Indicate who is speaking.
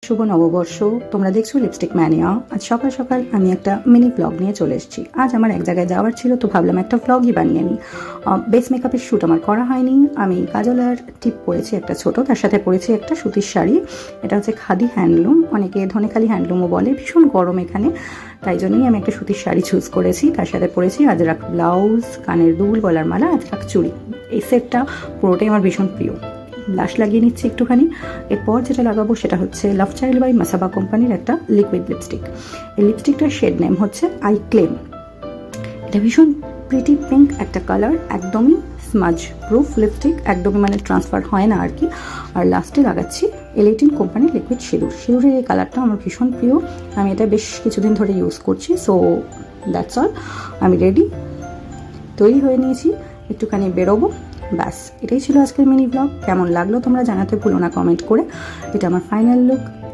Speaker 1: শুভ নববর্ষ। তোমরা দেখছো লিপস্টিক ম্যানিয়া। আজ সকাল সকাল আমি একটা মিনি ব্লগ নিয়ে চলে এসেছি। আজ আমার এক জায়গায় যাওয়ার ছিল, তো ভাবলাম একটা ব্লগই বানিয়ে নিই। বেস মেকআপের শ্যুট আমার করা হয়নি। আমি কাজল আর টিপ পরেছি একটা ছোট, তার সাথে পরেছি একটা সুতির শাড়ি। এটা হচ্ছে খাদি হ্যান্ডলুম, অনেকে ধনেখালি হ্যান্ডলুমও বলে। ভীষণ গরম এখানে, তাই জন্যই আমি একটা সুতির শাড়ি চুজ করেছি। তার সাথে পরেছি আজরাক ব্লাউজ, কানের দুল, গলার মালা, আজরাক চুড়ি। এই সেটটা পুরোটাই আমার ভীষণ প্রিয়। ব্লাশ লাগিয়ে নিচ্ছি একটুখানি। এরপর যেটা লাগাবো সেটা হচ্ছে লাভ চাইল্ড বাই মাসাবা কোম্পানির একটা লিকুইড লিপস্টিক। এই লিপস্টিকটার শেড নেম হচ্ছে আই ক্লেম। এটা ভীষণ প্রিটি পিঙ্ক একটা কালার, একদমই স্মাজ প্রুফ লিপস্টিক, একদমই মানে ট্রান্সফার হয় না আর কি। আর লাস্টে লাগাচ্ছি এল18 কোম্পানির লিকুইড সিঁদুর। সিঁদুরের এই কালারটা আমার ভীষণ প্রিয়, আমি এটা বেশ কিছুদিন ধরে ইউজ করছি। সো দ্যাটস অল, আমি রেডি, তৈরি হয়ে নিয়েছি, একটুখানি বেরোবো, ব্যাস। এটাই ছিল আজকের মিনি ব্লগ। কেমন লাগলো তোমরা জানাতে ভুলো না কমেন্ট করে। এটা আমার ফাইনাল লুক।